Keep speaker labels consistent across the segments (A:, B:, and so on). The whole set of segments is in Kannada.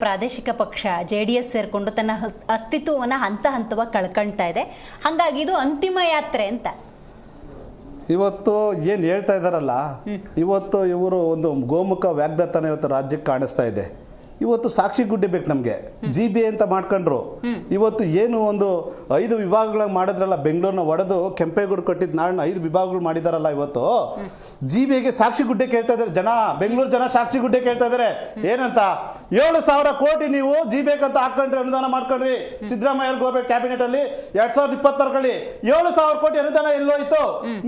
A: ಪ್ರಾದೇಶಿಕ ಪಕ್ಷ ಜೆಡಿಎಸ್ ಸೇರ್ಕೊಂಡು ತನ್ನ ಅಸ್ತಿತ್ವವನ್ನು ಹಂತ ಹಂತವಾಗಿ ಕಳ್ಕೊಳ್ತಾ ಇದೆ. ಹಾಗಾಗಿ ಇದು ಅಂತಿಮ ಯಾತ್ರೆ ಅಂತ
B: ಇವತ್ತು ಏನು ಹೇಳ್ತಾ ಇದ್ದಾರಲ್ಲ, ಇವತ್ತು ಇವರು ಒಂದು ಗೋಮುಖ ವ್ಯಾಘ್ರತನ ಇವತ್ತು ರಾಜ್ಯಕ್ಕೆ ಕಾಣಿಸ್ತಾ ಇದೆ. ಇವತ್ತು ಸಾಕ್ಷಿ ಗುಡ್ಡೆ ಬೇಕು ನಮಗೆ. GBA ಅಂತ ಮಾಡ್ಕೊಂಡ್ರು. ಇವತ್ತು ಏನು ಒಂದು 5 ವಿಭಾಗಗಳಾಗಿ ಮಾಡಿದ್ರಲ್ಲ, ಬೆಂಗಳೂರಿನ ಒಡೆದು ಕೆಂಪೇಗೌಡ ಕಟ್ಟಿದ ನಾಡಿನ 5 ವಿಭಾಗಗಳು ಮಾಡಿದಾರಲ್ಲ. ಇವತ್ತು GBAಗೆ ಸಾಕ್ಷಿ ಗುಡ್ಡೆ ಕೇಳ್ತಾ ಇದ್ದಾರೆ ಜನ, ಬೆಂಗಳೂರು ಜನ ಸಾಕ್ಷಿ ಗುಡ್ಡೆ ಕೇಳ್ತಾ ಇದ್ದಾರೆ. ಏನಂತ 7,000 ಕೋಟಿ ನೀವು GBAಗೆ ಅಂತ ಹಾಕೊಂಡ್ರಿ, ಅನುದಾನ ಮಾಡ್ಕೊಂಡ್ರಿ. ಸಿದ್ದರಾಮಯ್ಯ ಗೌರ್ಮೆಂಟ್ ಕ್ಯಾಬಿನೆಟ್ ಅಲ್ಲಿ 2024ರಲ್ಲಿ 7,000 ಕೋಟಿ ಅನುದಾನ ಎಲ್ಲೋಯ್ತು,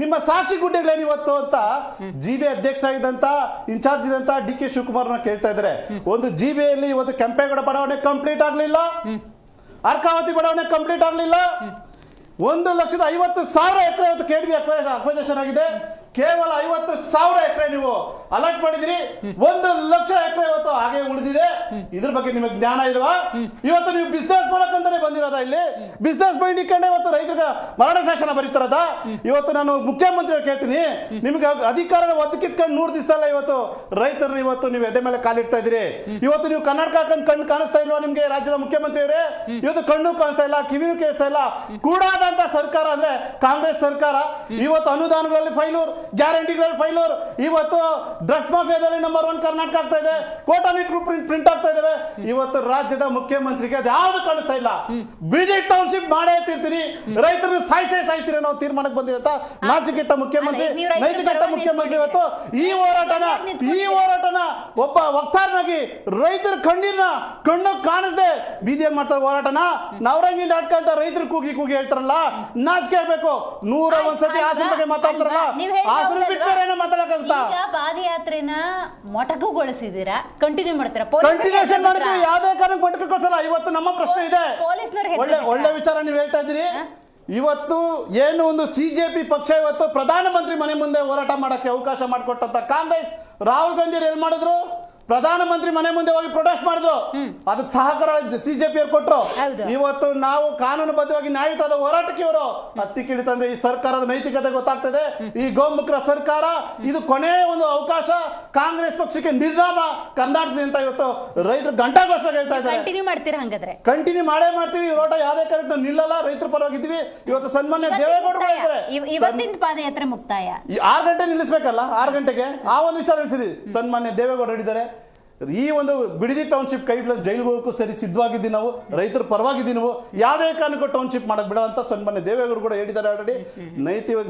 B: ನಿಮ್ಮ ಸಾಕ್ಷಿ ಗುಡ್ಡೆಗಳೇನು ಇವತ್ತು ಅಂತ GBA ಅಧ್ಯಕ್ಷ ಆಗಿದ್ದಂತ ಇನ್ಚಾರ್ಜ್ ಇದ್ದಂತ DK ಶಿವಕುಮಾರ್ನ ಕೇಳ್ತಾ ಇದ್ದಾರೆ. ಒಂದು GBA ಇವತ್ತು ಕೆಂಪೇಗೌಡ ಬಡಾವಣೆ ಕಂಪ್ಲೀಟ್ ಆಗಲಿಲ್ಲ, ಅರ್ಕಾವತಿ ಬಡಾವಣೆ ಕಂಪ್ಲೀಟ್ ಆಗಲಿಲ್ಲ. 1,50,000 ಎಕರೆ ಇವತ್ತು KDB ಅಕ್ವೈಸೇಷನ್ ಆಗಿದೆ. ಕೇವಲ 50,000 ಎಕರೆ ನೀವು ಅಲರ್ಟ್ ಮಾಡಿದಿರಿ, 1,00,000 ಎಕರೆ ಇವತ್ತು ಹಾಗೆ ಉಳಿದಿದೆ. ಇದ್ರ ಬಗ್ಗೆ ನಿಮಗೆ ಜ್ಞಾನ ಇಲ್ವಾ? ಇವತ್ತು ನೀವು ಬಿಸ್ನೆಸ್ ಮಾಡಕ್ಕಂತಾನೆ ಬಂದಿರೋದ? ಇಲ್ಲಿ ಬಿಸ್ನೆಸ್ ಮೈಂಡ್ ಇಟ್ಕೊಂಡೆ ಇವತ್ತು ರೈತರಿಗೆ ಮರಣ ಶಾಸನ ಬರೀತಾರದ? ಇವತ್ತು ನಾನು ಮುಖ್ಯಮಂತ್ರಿ ಕೇಳ್ತೀನಿ, ನಿಮ್ಗೆ ಅಧಿಕಾರ ಒದಕಿತ್ಕೊಂಡು 100 ದಿವಸ ಇವತ್ತು ರೈತರನ್ನ ಇವತ್ತು ನೀವು ಎದೆ ಮೇಲೆ ಕಾಲಿಡ್ತಾ ಇದ್ದೀರಿ. ಇವತ್ತು ನೀವು ಕನ್ನಡಕ ಹಾಕೊಂಡು ಕಣ್ಣು ಕಾಣಿಸ್ತಾ ಇಲ್ವಾ ನಿಮ್ಗೆ? ರಾಜ್ಯದ ಮುಖ್ಯಮಂತ್ರಿ ಅವರೇ, ಇವತ್ತು ಕಣ್ಣು ಕಾಣಿಸ್ತಾ ಇಲ್ಲ, ಕಿವಿನೂ ಕೇಳಿಸ್ತಾ ಇಲ್ಲ. ಕೂಡಾದಂತ ಸರ್ಕಾರ ಅಂದ್ರೆ ಕಾಂಗ್ರೆಸ್ ಸರ್ಕಾರ. ಇವತ್ತು ಅನುದಾನಗಳಲ್ಲಿ ಫೈಲೂರ್, ಗ್ಯಾರಂಟಿಗಳಲ್ಲಿ ಫೈಲೂರ್. ಇವತ್ತು ಡ್ರಗ್ಸ್ ಮಾಫಿಯಾದಲ್ಲಿ ನಂಬರ್ 1 ಕರ್ನಾಟಕ ಆಗ್ತಾ ಇದೆ. ಕೋಟಾನಿಟ್ಗಳು ಪ್ರಿಂಟ್ ಆಗ್ತಾ ಇದಾವೆ. ಇವತ್ತು ರಾಜ್ಯದ ಮುಖ್ಯಮಂತ್ರಿಗೆ ಅದು ಯಾವ್ದು ಕಾಣಿಸ್ತಾ ಇಲ್ಲ. ಬಿಜೆಪಿ ಟೌನ್ಶಿಪ್ ಮಾಡೇ ತಿರ್ತೀನಿ, ರೈತರನ್ನು ಸಾಯಿಸ್ತೀರಿ ನಾವು ತೀರ್ಮಾನಕ್ಕೆ ಬಂದಿರತ್ತ. ನಾಚಿಕೆಟ್ಟ ಮುಖ್ಯಮಂತ್ರಿ, ನೈತಿಕೆಟ್ಟ ಮುಖ್ಯಮಂತ್ರಿ. ಇವತ್ತು ಈ ಹೋರಾಟನ ಒಬ್ಬ ವಕ್ತಾರನಾಗಿ ರೈತರ ಕಣ್ಣು ಕಾಣಿಸ್ದೆ ಬೀದಿಯಲ್ಲಿ ಮಾಡ್ತಾರೆ ಹೋರಾಟನ. ನವರಂಗಿ ನಾಟಕ ಅಂತ ರೈತರು ಕೂಗಿ ಹೇಳ್ತಾರಲ್ಲ, ನಾಚಿಕೆ ಆಗ್ಬೇಕು. 101 ಸತಿ ಹಾಸನ ಬಗ್ಗೆ ಮಾತಾಡ್ತಾರಲ್ಲ, ಹಾಸನ ಬಿಟ್ಟರೆ ಮಾತಾಡಕ್ಕಾಗುತ್ತಾ?
A: ಪಾದಯಾತ್ರೆನ ಮೊಟಕುಗೊಳಿಸಿದೀರಾ, ಕಂಟಿನ್ಯೂ ಮಾಡ್ತೀರಾ?
B: ಕಂಟಿನ್ಯೂಷನ್ ಮಾಡ್ತೀವಿ, ಯಾವುದೇ ಕಾರಣಕ್ಕೆ ಮೊಟಕಕ್ಕೋಸಲ್ಲ. ಇವತ್ತು ನಮ್ಮ ಪ್ರಶ್ನೆ ಇದೆ, ಒಳ್ಳೆ ವಿಚಾರ ನೀವು ಹೇಳ್ತಾ ಇದ್ದೀರಿ. ಇವತ್ತು ಏನು ಒಂದು CJP ಪಕ್ಷ ಇವತ್ತು ಪ್ರಧಾನಮಂತ್ರಿ ಮನೆ ಮುಂದೆ ಹೋರಾಟ ಮಾಡಕ್ಕೆ ಅವಕಾಶ ಮಾಡಿಕೊಟ್ಟಂತ ಕಾಂಗ್ರೆಸ್, ರಾಹುಲ್ ಗಾಂಧಿ ಎಲ್ಲಿ ಮಾಡಿದ್ರು? ಪ್ರಧಾನಮಂತ್ರಿ ಮನೆ ಮುಂದೆ ಹೋಗಿ ಪ್ರೊಟೆಸ್ಟ್ ಮಾಡಿದ್ರು. ಅದಕ್ಕೆ ಸಹಕಾರ CJP ಅವ್ರು ಕೊಟ್ಟರು. ಇವತ್ತು ನಾವು ಕಾನೂನುಬದ್ಧವಾಗಿ ನ್ಯಾಯಯುತವಾದ ಹೋರಾಟಕ್ಕೆ ಇವರು ಹತ್ತಿ ಕಿಡಿತಂದ್ರೆ ಈ ಸರ್ಕಾರದ ನೈತಿಕತೆ ಗೊತ್ತಾಗ್ತದೆ. ಈ ಗೋಮುಖರ ಸರ್ಕಾರ ಇದು ಕೊನೆಯ ಒಂದು ಅವಕಾಶ ಕಾಂಗ್ರೆಸ್ ಪಕ್ಷಕ್ಕೆ ನಿರ್ನಾಮ ಕರ್ನಾಟಕದಿಂದ ಇವತ್ತು ರೈತರು ಗಂಟಾಗೋಸ್ಕರ ಹೇಳ್ತಾ ಇದ್ದಾರೆ.
A: ಕಂಟಿನ್ಯೂ ಮಾಡ್ತೀರಾ? ಹಂಗಾದ್ರೆ
B: ಕಂಟಿನ್ಯೂ ಮಾಡೇ ಮಾಡ್ತೀವಿ. ಈ ಹೋರಾಟ ಯಾವುದೇ ಕಾರಣಕ್ಕೆ ನಿಲ್ಲಲ್ಲ. ರೈತರ ಪರವಾಗಿದ್ವಿ. ಇವತ್ತು ಸನ್ಮಾನ್ಯ ದೇವೇಗೌಡರು
A: ಇವತ್ತಿನ ಪಾದಯಾತ್ರೆ ಮುಕ್ತಾಯ
B: 6 ಗಂಟೆ ನಿಲ್ಲಿಸಬೇಕಲ್ಲ, 6 ಗಂಟೆಗೆ ಆ ಒಂದು ವಿಚಾರ ತಿಳಿಸಿದ್ವಿ. ಸನ್ಮಾನ್ಯ ದೇವೇಗೌಡರು ಹೇಳಿದ್ದಾರೆ, ಈ ಒಂದು ಬಿಡದಿ ಟೌನ್ಶಿಪ್ ಕೈ ಬಿಡೋದು ಜೈಲಿಗೆ ಹೋಗೋಕ್ಕೂ ಸರಿ ಸಿದ್ಧವಾಗಿದ್ದೀವಿ ನಾವು, ರೈತರ ಪರವಾಗಿದ್ದೀವಿ ನಾವು, ಯಾವುದೇ ಕಾರಣಕ್ಕೂ ಟೌನ್ಶಿಪ್ ಮಾಡಕ್ ಬಿಡ ಅಂತ ಸನ್ಮಾನ್ಯ ದೇವೇಗೌಡರು ಕೂಡ ಹೇಳಿದ್ದಾರೆ ಆಲ್ರೆಡಿ.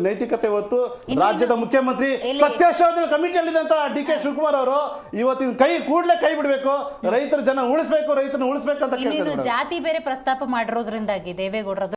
B: ನೈತಿಕತೆ ಇವತ್ತು ರಾಜ್ಯದ ಮುಖ್ಯಮಂತ್ರಿ ಸತ್ಯಶೋಧನೆ ಕಮಿಟಿಯಲ್ಲಿದ್ದಂತ DK ಶಿವಕುಮಾರ್ ಅವರು ಇವತ್ತಿನ ಕೂಡಲೇ ಕೈ ಬಿಡಬೇಕು, ರೈತರ ಜನ ಉಳಿಸ್ಬೇಕು, ರೈತರನ್ನ ಉಳಿಸ್ಬೇಕಂತ ಕೇಳ್ತಾರೆ.
A: ಜಾತಿ ಬೇರೆ ಪ್ರಸ್ತಾಪ ಮಾಡಿರೋದ್ರಿಂದಾಗಿ ದೇವೇಗೌಡರ